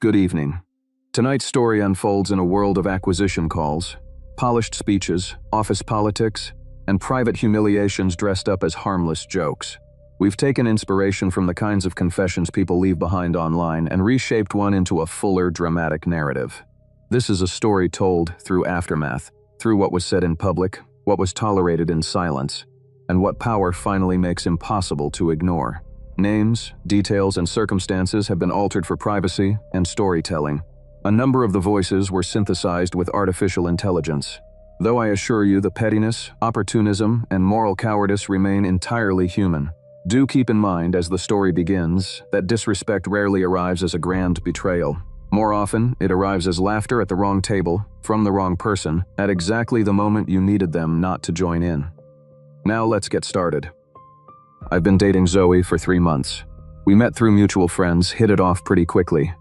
Good evening. Tonight's story unfolds in a world of acquisition calls, polished speeches, office politics, and private humiliations dressed up as harmless jokes. We've taken inspiration from the kinds of confessions people leave behind online and reshaped one into a fuller, dramatic narrative. This is a story told through aftermath, through what was said in public, what was tolerated in silence, and what power finally makes impossible to ignore. Names, details, and circumstances have been altered for privacy and storytelling. A number of the voices were synthesized with artificial intelligence. Though I assure you the pettiness, opportunism, and moral cowardice remain entirely human. Do keep in mind as the story begins that disrespect rarely arrives as a grand betrayal. More often, it arrives as laughter at the wrong table, from the wrong person, at exactly the moment you needed them not to join in. Now let's get started. I've been dating Zoe for 3 months. We met through mutual friends, hit it off pretty quickly.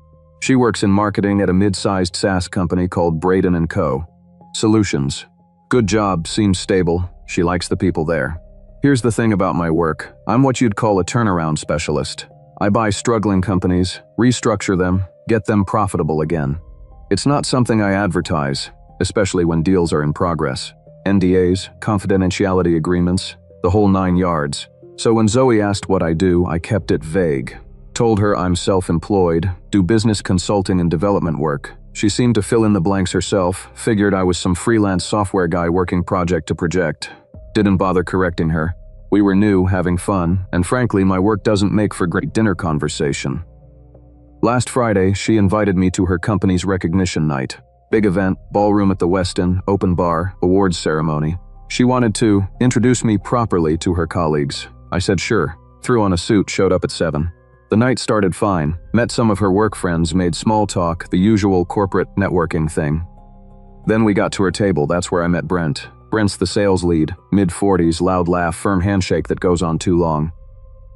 She works in marketing at a mid-sized SaaS company called Brent & Co. Solutions. Good job, seems stable. She likes the people there. Here's the thing about my work. I'm what you'd call a turnaround specialist. I buy struggling companies, restructure them, get them profitable again. It's not something I advertise, especially when deals are in progress. NDAs, confidentiality agreements, the whole 9 yards. So when Zoe asked what I do, I kept it vague. Told her I'm self-employed, do business consulting and development work. She seemed to fill in the blanks herself, figured I was some freelance software guy working project to project. Didn't bother correcting her. We were new, having fun, and frankly, my work doesn't make for great dinner conversation. Last Friday, she invited me to her company's recognition night. Big event, ballroom at the Westin, open bar, awards ceremony. She wanted to introduce me properly to her colleagues. I said sure, threw on a suit, showed up at 7. The night started fine, met some of her work friends, made small talk, the usual corporate networking thing. Then we got to her table, that's where I met Brent. Brent's the sales lead, mid-40s, loud laugh, firm handshake that goes on too long.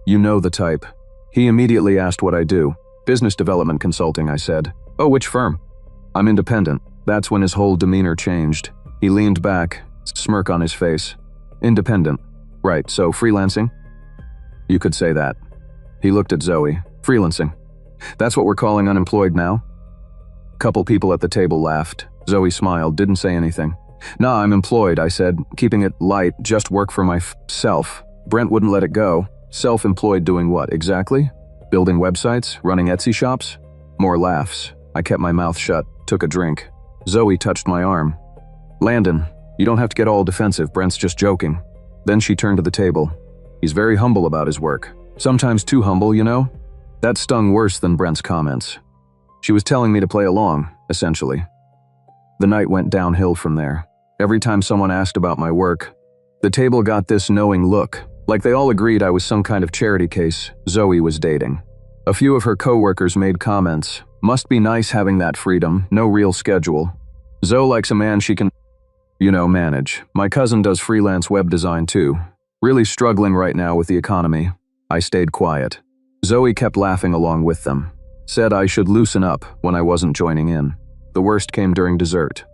You know the type. He immediately asked what I do. Business development consulting, I said. Oh, which firm? I'm independent. That's when his whole demeanor changed. He leaned back, smirk on his face. Independent. Right, so freelancing? You could say that. He looked at Zoe. Freelancing. That's what we're calling unemployed now? Couple people at the table laughed. Zoe smiled, didn't say anything. Nah, I'm employed, I said, keeping it light, just work for myself. Brent wouldn't let it go. Self-employed doing what, exactly? Building websites? Running Etsy shops? More laughs. I kept my mouth shut, took a drink. Zoe touched my arm. Landon, you don't have to get all defensive, Brent's just joking. Then she turned to the table. He's very humble about his work. Sometimes too humble, you know? That stung worse than Brent's comments. She was telling me to play along, essentially. The night went downhill from there. Every time someone asked about my work, the table got this knowing look, like they all agreed I was some kind of charity case Zoe was dating. A few of her coworkers made comments. Must be nice having that freedom, no real schedule. Zoe likes a man she can, manage. My cousin does freelance web design too. Really struggling right now with the economy. I stayed quiet. Zoe kept laughing along with them. Said I should loosen up when I wasn't joining in. The worst came during dessert.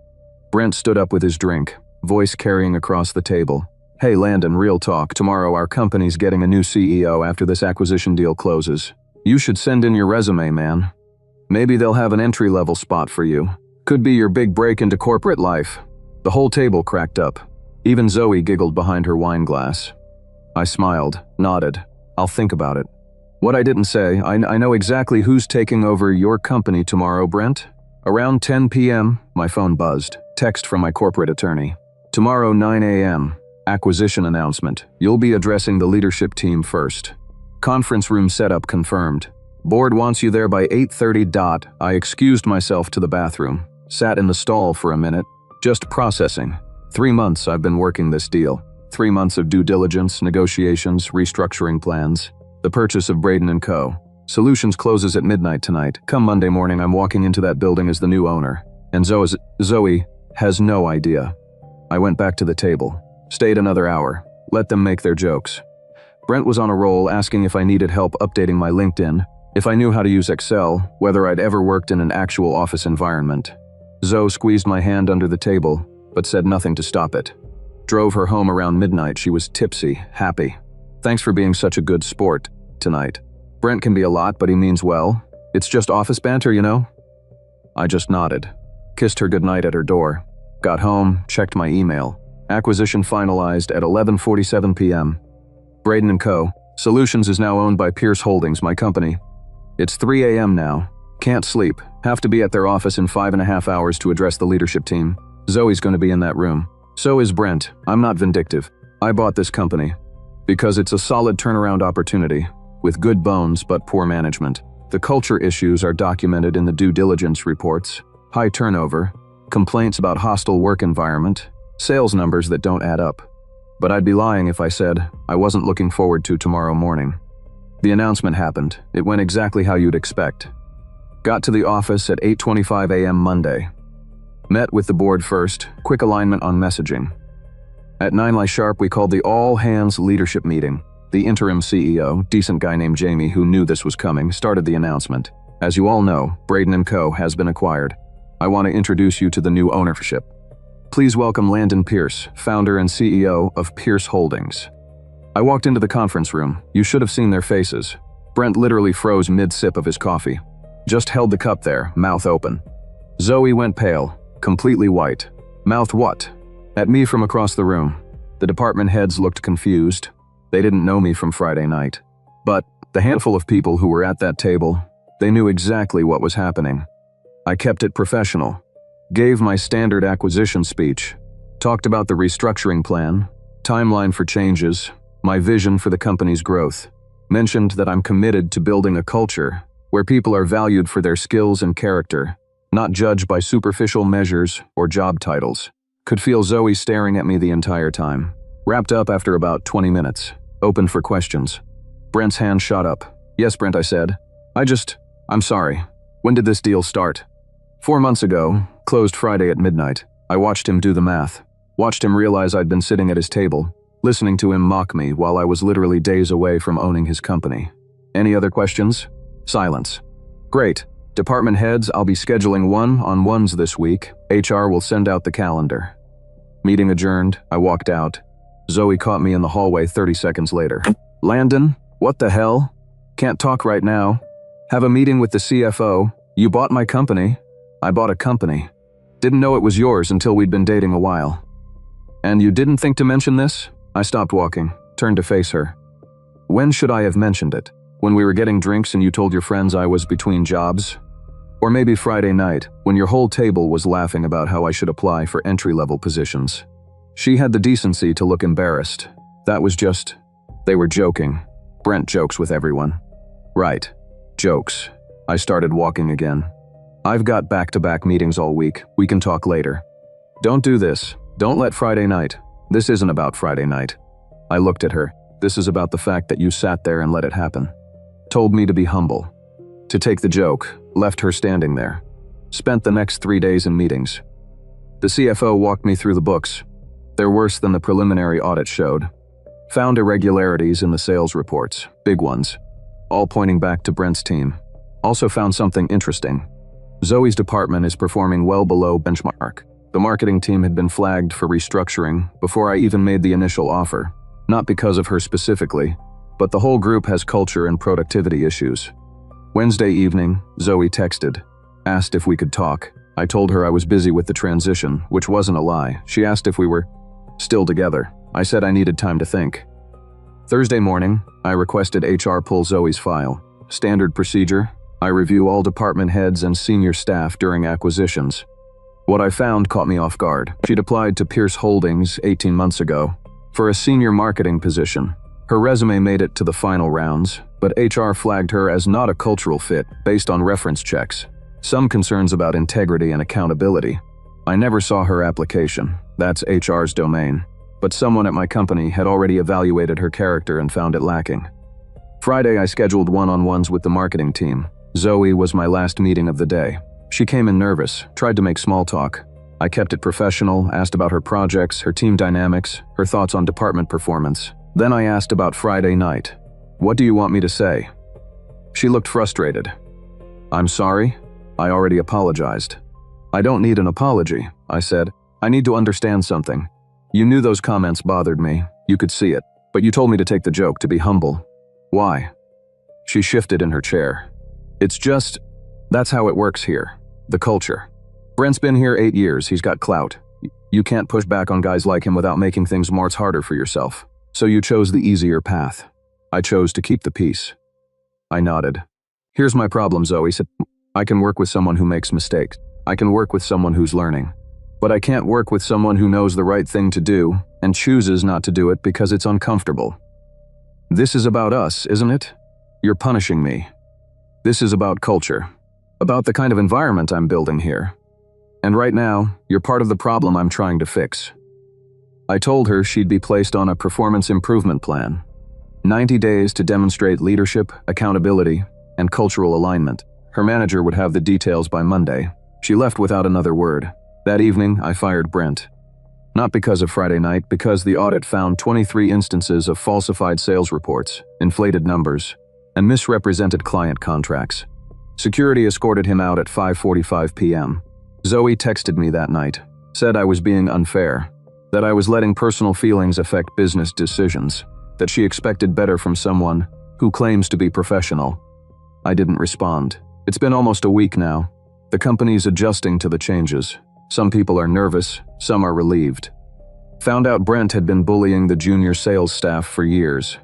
Brent stood up with his drink, voice carrying across the table. Hey Landon, real talk, tomorrow our company's getting a new CEO after this acquisition deal closes. You should send in your resume, man. Maybe they'll have an entry-level spot for you. Could be your big break into corporate life. The whole table cracked up. Even Zoe giggled behind her wine glass. I smiled, nodded. I'll think about it. What I didn't say, I know exactly who's taking over your company tomorrow, Brent. Around 10 p.m., my phone buzzed. Text from my corporate attorney. Tomorrow 9 a.m., acquisition announcement. You'll be addressing the leadership team first. Conference room setup confirmed. Board wants you there by 8:30. I excused myself to the bathroom. Sat in the stall for a minute, just processing. 3 months I've been working this deal. 3 months of due diligence, negotiations, restructuring plans. The purchase of Brent & Co. Solutions closes at midnight tonight. Come Monday morning, I'm walking into that building as the new owner. And Zoe has no idea. I went back to the table. Stayed another hour. Let them make their jokes. Brent was on a roll, asking if I needed help updating my LinkedIn, if I knew how to use Excel, whether I'd ever worked in an actual office environment. Zoe squeezed my hand under the table, but said nothing to stop it. Drove her home around midnight. She was tipsy, happy. Thanks for being such a good sport tonight. Brent can be a lot, but he means well. It's just office banter, you know? I just nodded. Kissed her goodnight at her door. Got home, checked my email. Acquisition finalized at 11:47 p.m. Braden & Co. Solutions is now owned by Pierce Holdings, my company. It's 3 a.m. now. Can't sleep. Have to be at their office in 5.5 hours to address the leadership team. Zoe's going to be in that room. So is Brent. I'm not vindictive. I bought this company because it's a solid turnaround opportunity with good bones but poor management. The culture issues are documented in the due diligence reports. High turnover, complaints about hostile work environment, sales numbers that don't add up. But I'd be lying if I said I wasn't looking forward to tomorrow morning. The announcement happened. It went exactly how you'd expect. Got to the office at 8:25 a.m. Monday. Met with the board first, quick alignment on messaging. At 9 sharp, we called the all-hands leadership meeting. The interim CEO, decent guy named Jamie who knew this was coming, started the announcement. As you all know, Braden & Co. has been acquired. I want to introduce you to the new ownership. Please welcome Landon Pierce, founder and CEO of Pierce Holdings. I walked into the conference room. You should have seen their faces. Brent literally froze mid-sip of his coffee. Just held the cup there, mouth open. Zoe went pale, completely white. Mouth what? At me from across the room. The department heads looked confused. They didn't know me from Friday night. But the handful of people who were at that table, they knew exactly what was happening. I kept it professional. Gave my standard acquisition speech. Talked about the restructuring plan, timeline for changes, my vision for the company's growth. Mentioned that I'm committed to building a culture where people are valued for their skills and character, not judged by superficial measures or job titles. Could feel Zoe staring at me the entire time. Wrapped up after about 20 minutes. Open for questions. Brent's hand shot up. Yes, Brent, I said. I'm sorry. When did this deal start? 4 months ago, closed Friday at midnight. I watched him do the math. Watched him realize I'd been sitting at his table, listening to him mock me while I was literally days away from owning his company. Any other questions? Silence. Great. Department heads, I'll be scheduling one-on-ones this week. HR will send out the calendar. Meeting adjourned, I walked out. Zoe caught me in the hallway 30 seconds later. Landon, what the hell? Can't talk right now. Have a meeting with the CFO. You bought my company. I bought a company. Didn't know it was yours until we'd been dating a while. And you didn't think to mention this? I stopped walking, turned to face her. When should I have mentioned it? When we were getting drinks and you told your friends I was between jobs? Or maybe Friday night, when your whole table was laughing about how I should apply for entry-level positions. She had the decency to look embarrassed. That was just... They were joking. Brent jokes with everyone. Right. Jokes. I started walking again. I've got back-to-back meetings all week. We can talk later. Don't do this. Don't let Friday night. This isn't about Friday night. I looked at her. This is about the fact that you sat there and let it happen. Told me to be humble. To take the joke, left her standing there. Spent the next 3 days in meetings. The CFO walked me through the books. They're worse than the preliminary audit showed. Found irregularities in the sales reports, big ones, all pointing back to Brent's team. Also found something interesting. Zoe's department is performing well below benchmark. The marketing team had been flagged for restructuring before I even made the initial offer. Not because of her specifically, but the whole group has culture and productivity issues. Wednesday evening, Zoe texted, asked if we could talk. I told her I was busy with the transition, which wasn't a lie. She asked if we were still together. I said I needed time to think. Thursday morning, I requested HR pull Zoe's file. Standard procedure, I review all department heads and senior staff during acquisitions. What I found caught me off guard. She'd applied to Pierce Holdings 18 months ago for a senior marketing position. Her resume made it to the final rounds, but HR flagged her as not a cultural fit based on reference checks. Some concerns about integrity and accountability. I never saw her application. That's HR's domain. But someone at my company had already evaluated her character and found it lacking. Friday, I scheduled one-on-ones with the marketing team. Zoe was my last meeting of the day. She came in nervous, tried to make small talk. I kept it professional, asked about her projects, her team dynamics, her thoughts on department performance. Then I asked about Friday night. What do you want me to say? She looked frustrated. I'm sorry. I already apologized. I don't need an apology, I said. I need to understand something. You knew those comments bothered me. You could see it. But you told me to take the joke, to be humble. Why? She shifted in her chair. It's just, that's how it works here. The culture. Brent's been here 8 years, he's got clout. You can't push back on guys like him without making things much harder for yourself. So you chose the easier path. I chose to keep the peace. I nodded. Here's my problem, Zoe said. I can work with someone who makes mistakes. I can work with someone who's learning. But I can't work with someone who knows the right thing to do and chooses not to do it because it's uncomfortable. This is about us, isn't it? You're punishing me. This is about culture. About the kind of environment I'm building here. And right now, you're part of the problem I'm trying to fix. I told her she'd be placed on a performance improvement plan. 90 days to demonstrate leadership, accountability, and cultural alignment. Her manager would have the details by Monday. She left without another word. That evening, I fired Brent. Not because of Friday night, because the audit found 23 instances of falsified sales reports, inflated numbers, and misrepresented client contracts. Security escorted him out at 5:45 p.m. Zoe texted me that night, said I was being unfair, that I was letting personal feelings affect business decisions, that she expected better from someone who claims to be professional. I didn't respond. It's been almost a week now. The company's adjusting to the changes. Some people are nervous, some are relieved. Found out Brent had been bullying the junior sales staff for years.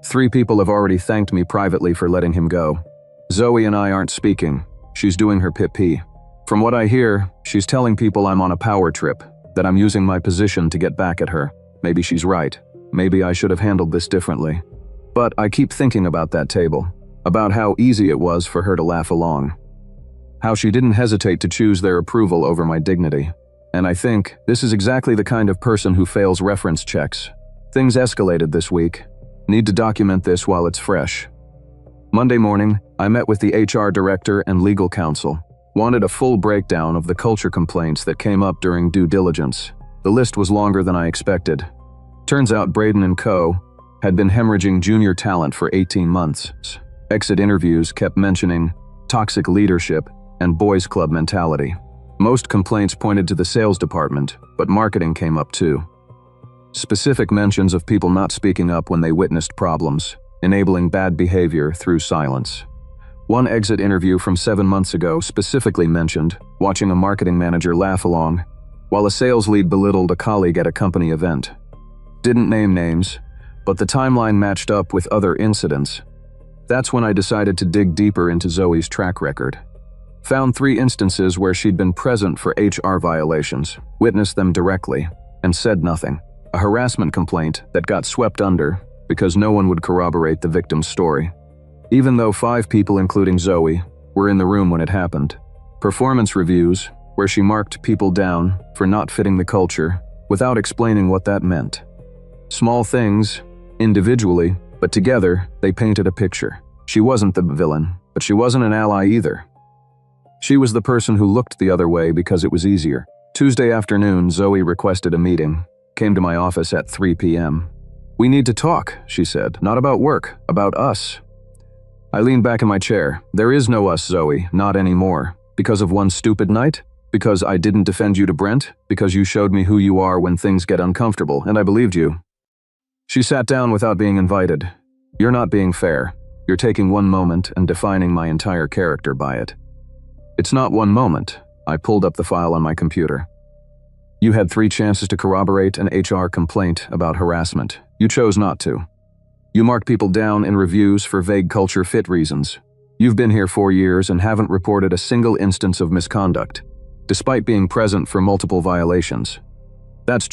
3 people have already thanked me privately for letting him go. Zoe and I aren't speaking. She's doing her pip-pee. From what I hear, she's telling people I'm on a power trip, that I'm using my position to get back at her. Maybe she's right. Maybe I should have handled this differently. But I keep thinking about that table, about how easy it was for her to laugh along. How she didn't hesitate to choose their approval over my dignity. And I think this is exactly the kind of person who fails reference checks. Things escalated this week. Need to document this while it's fresh. Monday morning, I met with the HR director and legal counsel. Wanted a full breakdown of the culture complaints that came up during due diligence. The list was longer than I expected. Turns out Braden and Co. had been hemorrhaging junior talent for 18 months. Exit interviews kept mentioning toxic leadership and boys club mentality. Most complaints pointed to the sales department, but marketing came up too. Specific mentions of people not speaking up when they witnessed problems, enabling bad behavior through silence. One exit interview from 7 months ago specifically mentioned watching a marketing manager laugh along, while a sales lead belittled a colleague at a company event. Didn't name names, but the timeline matched up with other incidents. That's when I decided to dig deeper into Zoe's track record. Found 3 instances where she'd been present for HR violations, witnessed them directly, and said nothing. A harassment complaint that got swept under because no one would corroborate the victim's story. Even though 5 people, including Zoe, were in the room when it happened. Performance reviews, where she marked people down for not fitting the culture without explaining what that meant. Small things, individually, but together, they painted a picture. She wasn't the villain, but she wasn't an ally either. She was the person who looked the other way because it was easier. Tuesday afternoon, Zoe requested a meeting, came to my office at 3 p.m. "We need to talk," she said. "Not about work, about us." I leaned back in my chair. "There is no us, Zoe, not anymore. Because of one stupid night? Because I didn't defend you to Brent? Because you showed me who you are when things get uncomfortable, and I believed you." She sat down without being invited. "You're not being fair. You're taking one moment and defining my entire character by it." "It's not one moment." I pulled up the file on my computer. "You had 3 chances to corroborate an HR complaint about harassment. You chose not to. You marked people down in reviews for vague culture fit reasons. You've been here 4 years and haven't reported a single instance of misconduct, despite being present for multiple violations. That's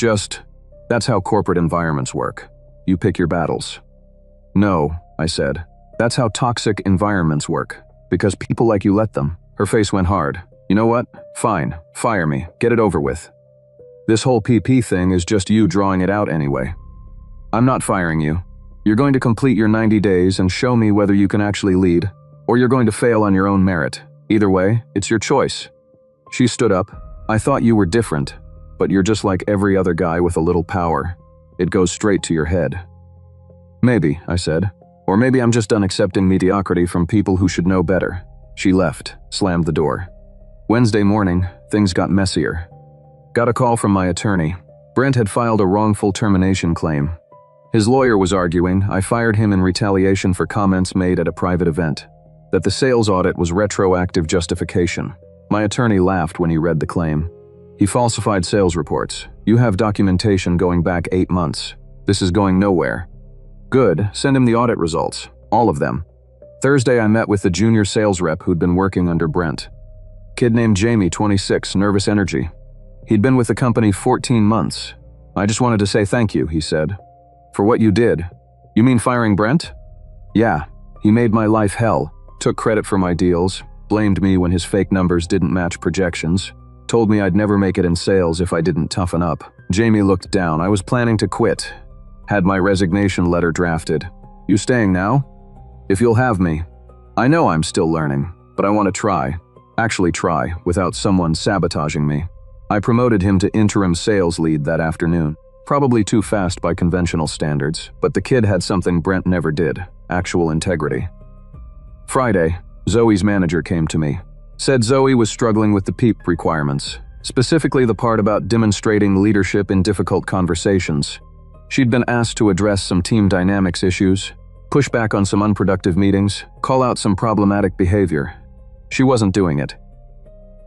how corporate environments work. You pick your battles." "No," I said. "That's how toxic environments work, because people like you let them." Her face went hard. "You know what? Fine. Fire me. Get it over with. This whole PP thing is just you drawing it out anyway. I'm not firing you. You're going to complete your 90 days and show me whether you can actually lead, or you're going to fail on your own merit. Either way, it's your choice." She stood up. "I thought you were different, but you're just like every other guy with a little power. It goes straight to your head." "Maybe," I said. "Or maybe I'm just done accepting mediocrity from people who should know better." She left, slammed the door. Wednesday morning, things got messier. Got a call from my attorney. Brent had filed a wrongful termination claim. His lawyer was arguing I fired him in retaliation for comments made at a private event, that the sales audit was retroactive justification. My attorney laughed when he read the claim. He falsified sales reports. You have documentation going back 8 months. This is going nowhere. Good, send him the audit results. All of them. Thursday I met with the junior sales rep who'd been working under Brent. Kid named Jamie, 26, nervous energy. He'd been with the company 14 months. I just wanted to say thank you, he said. For what you did. You mean firing Brent? Yeah, he made my life hell, took credit for my deals, blamed me when his fake numbers didn't match projections, told me I'd never make it in sales if I didn't toughen up. Jamie looked down. I was planning to quit. Had my resignation letter drafted. You staying now? If you'll have me. I know I'm still learning, but I want to try. Actually try, without someone sabotaging me. I promoted him to interim sales lead that afternoon. Probably too fast by conventional standards, but the kid had something Brent never did, actual integrity. Friday, Zoe's manager came to me. Said Zoe was struggling with the PEEP requirements, specifically the part about demonstrating leadership in difficult conversations. She'd been asked to address some team dynamics issues, push back on some unproductive meetings, call out some problematic behavior. She wasn't doing it.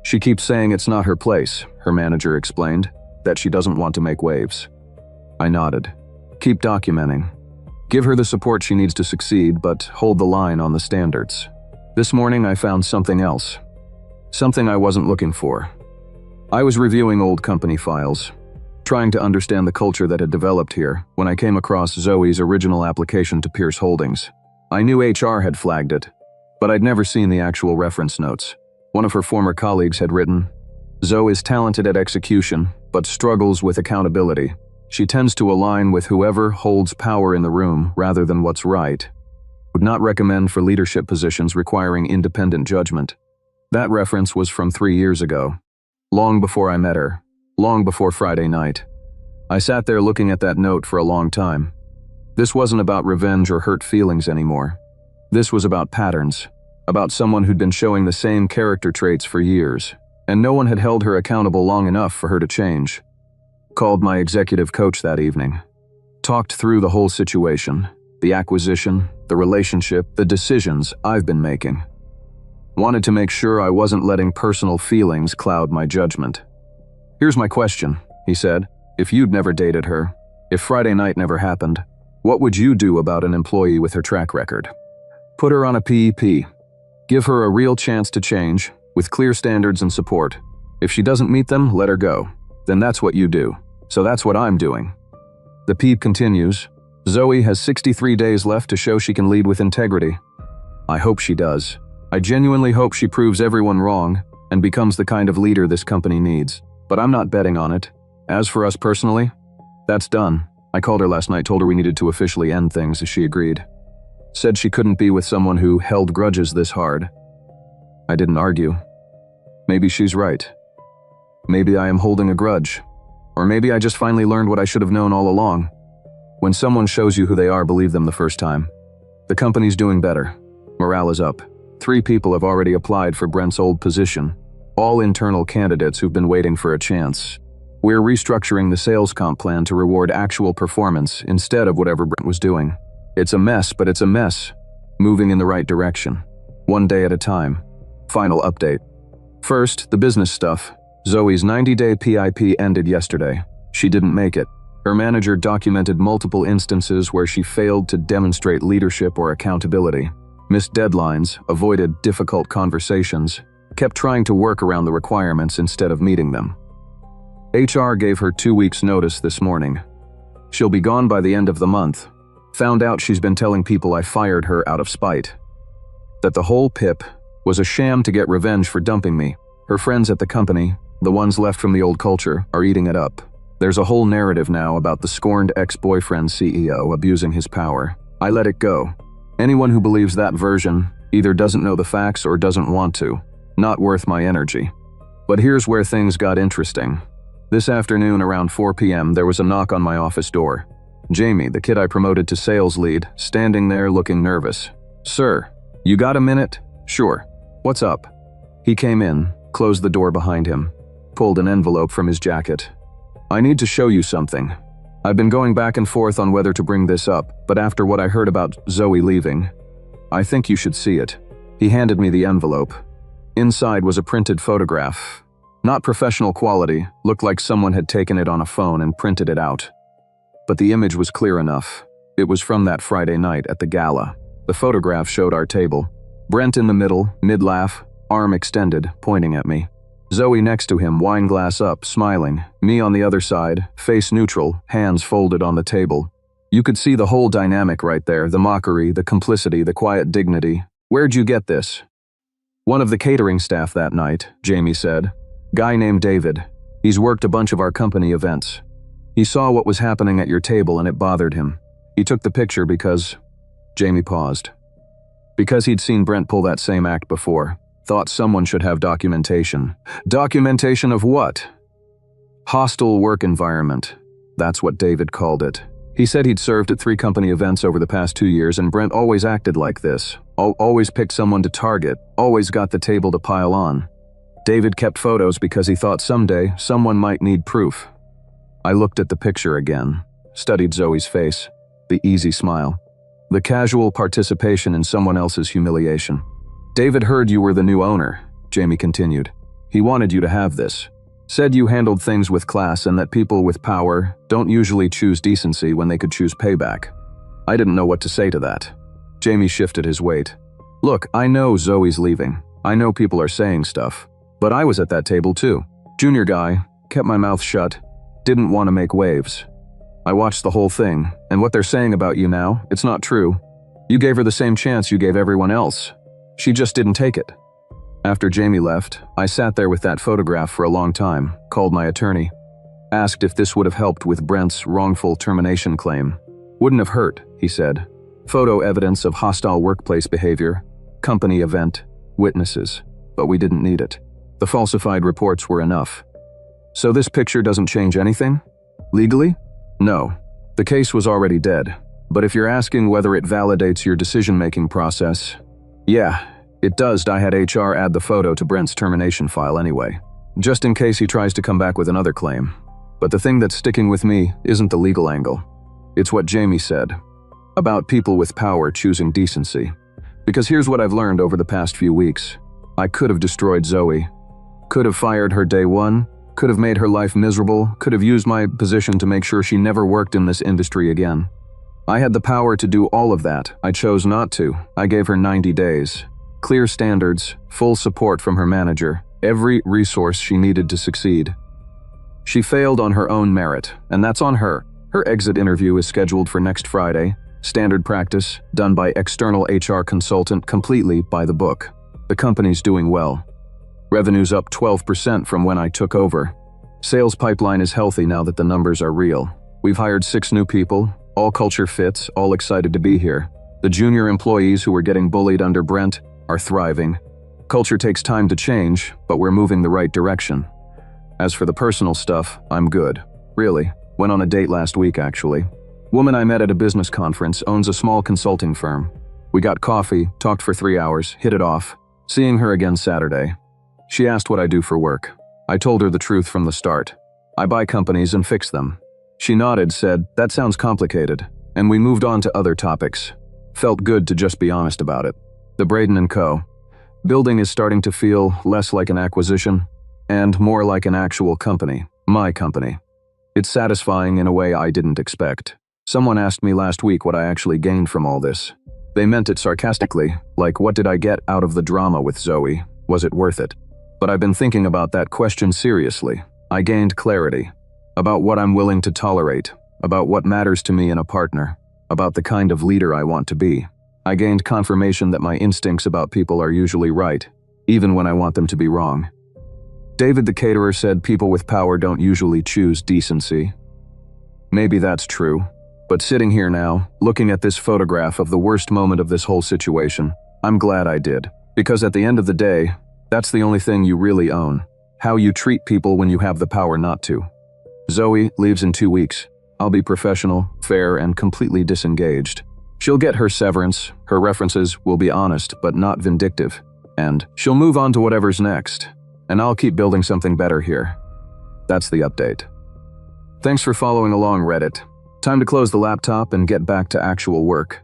She keeps saying it's not her place, her manager explained, that she doesn't want to make waves. I nodded. Keep documenting. Give her the support she needs to succeed, but hold the line on the standards. This morning I found something else. Something I wasn't looking for. I was reviewing old company files, trying to understand the culture that had developed here when I came across Zoe's original application to Pierce Holdings. I knew HR had flagged it, but I'd never seen the actual reference notes. One of her former colleagues had written, Zoe is talented at execution, but struggles with accountability. She tends to align with whoever holds power in the room rather than what's right. Would not recommend for leadership positions requiring independent judgment. That reference was from 3 years ago. Long before I met her. Long before Friday night. I sat there looking at that note for a long time. This wasn't about revenge or hurt feelings anymore. This was about patterns. About someone who'd been showing the same character traits for years, and no one had held her accountable long enough for her to change. Called my executive coach that evening. Talked through the whole situation, the acquisition, the relationship, the decisions I've been making. Wanted to make sure I wasn't letting personal feelings cloud my judgment. Here's my question, he said. If you'd never dated her, if Friday night never happened, what would you do about an employee with her track record? Put her on a PEP. Give her a real chance to change, with clear standards and support. If she doesn't meet them, let her go. Then that's what you do. So that's what I'm doing. The PEP continues. Zoe has 63 days left to show she can lead with integrity. I hope she does. I genuinely hope she proves everyone wrong and becomes the kind of leader this company needs. But I'm not betting on it. As for us personally, that's done. I called her last night, told her we needed to officially end things, as she agreed. Said she couldn't be with someone who held grudges this hard. I didn't argue. Maybe she's right. Maybe I am holding a grudge. Or maybe I just finally learned what I should have known all along. When someone shows you who they are, believe them the first time. The company's doing better. Morale is up. 3 people have already applied for Brent's old position. All internal candidates who've been waiting for a chance. We're restructuring the sales comp plan to reward actual performance instead of whatever Brent was doing. It's a mess, but it's a mess. Moving in the right direction. One day at a time. Final update. First, the business stuff. Zoe's 90-day PIP ended yesterday. She didn't make it. Her manager documented multiple instances where she failed to demonstrate leadership or accountability. Missed deadlines, avoided difficult conversations, kept trying to work around the requirements instead of meeting them. HR gave her 2 weeks' notice this morning. She'll be gone by the end of the month. Found out she's been telling people I fired her out of spite. That the whole PIP was a sham to get revenge for dumping me. Her friends at the company, the ones left from the old culture, are eating it up. There's a whole narrative now about the scorned ex-boyfriend CEO abusing his power. I let it go. Anyone who believes that version either doesn't know the facts or doesn't want to. Not worth my energy. But here's where things got interesting. This afternoon around 4 p.m. there was a knock on my office door. Jamie, the kid I promoted to sales lead, standing there looking nervous. Sir, you got a minute? Sure. What's up? He came in, closed the door behind him, pulled an envelope from his jacket. I need to show you something. I've been going back and forth on whether to bring this up, but after what I heard about Zoe leaving, I think you should see it. He handed me the envelope. Inside was a printed photograph. Not professional quality, looked like someone had taken it on a phone and printed it out. But the image was clear enough. It was from that Friday night at the gala. The photograph showed our table. Brent in the middle, mid-laugh, arm extended, pointing at me. Zoe next to him, wine glass up, smiling. Me on the other side, face neutral, hands folded on the table. You could see the whole dynamic right there, the mockery, the complicity, the quiet dignity. Where'd you get this? One of the catering staff that night, Jamie said. Guy named David. He's worked a bunch of our company events. He saw what was happening at your table and it bothered him. He took the picture because… Jamie paused. Because he'd seen Brent pull that same act before. Thought someone should have documentation. Documentation of what? Hostile work environment. That's what David called it. He said he'd served at 3 company events over the past 2 years and Brent always acted like this. Always picked someone to target, always got the table to pile on. David kept photos because he thought someday someone might need proof. I looked at the picture again, studied Zoe's face, the easy smile, the casual participation in someone else's humiliation. David heard you were the new owner, Jamie continued. He wanted you to have this. Said you handled things with class and that people with power don't usually choose decency when they could choose payback. I didn't know what to say to that. Jamie shifted his weight. Look, I know Zoe's leaving. I know people are saying stuff. But I was at that table too. Junior guy, kept my mouth shut, didn't want to make waves. I watched the whole thing, and what they're saying about you now, it's not true. You gave her the same chance you gave everyone else. She just didn't take it. After Jamie left, I sat there with that photograph for a long time, called my attorney. Asked if this would have helped with Brent's wrongful termination claim. Wouldn't have hurt, he said. Photo evidence of hostile workplace behavior, company event, witnesses, but we didn't need it. The falsified reports were enough. So this picture doesn't change anything? Legally? No. The case was already dead. But if you're asking whether it validates your decision-making process, yeah, it does. I had HR add the photo to Brent's termination file anyway, just in case he tries to come back with another claim. But the thing that's sticking with me isn't the legal angle. It's what Jamie said, about people with power choosing decency. Because here's what I've learned over the past few weeks. I could have destroyed Zoe. Could have fired her day one, could have made her life miserable, could have used my position to make sure she never worked in this industry again. I had the power to do all of that. I chose not to. I gave her 90 days. Clear standards, full support from her manager, every resource she needed to succeed. She failed on her own merit, and that's on her. Her exit interview is scheduled for next Friday. Standard practice, done by external HR consultant, completely by the book. The company's doing well. Revenue's up 12% from when I took over. Sales pipeline is healthy now that the numbers are real. We've hired 6 new people, all culture fits, all excited to be here. The junior employees who were getting bullied under Brent are thriving. Culture takes time to change, but we're moving the right direction. As for the personal stuff, I'm good. Really. Went on a date last week, actually. Woman I met at a business conference owns a small consulting firm. We got coffee, talked for 3 hours, hit it off. Seeing her again Saturday. She asked what I do for work. I told her the truth from the start. I buy companies and fix them. She nodded, said, that sounds complicated, and we moved on to other topics. Felt good to just be honest about it. The Braden & Co. Building is starting to feel less like an acquisition and more like an actual company, my company. It's satisfying in a way I didn't expect. Someone asked me last week what I actually gained from all this. They meant it sarcastically, like what did I get out of the drama with Zoe? Was it worth it? But I've been thinking about that question seriously. I gained clarity about what I'm willing to tolerate, about what matters to me in a partner, about the kind of leader I want to be. I gained confirmation that my instincts about people are usually right, even when I want them to be wrong. David the caterer said people with power don't usually choose decency. Maybe that's true, but sitting here now, looking at this photograph of the worst moment of this whole situation, I'm glad I did. Because at the end of the day, that's the only thing you really own. How you treat people when you have the power not to. Zoe leaves in 2 weeks. I'll be professional, fair, and completely disengaged. She'll get her severance, her references will be honest but not vindictive, and she'll move on to whatever's next. And I'll keep building something better here. That's the update. Thanks for following along, Reddit. Time to close the laptop and get back to actual work.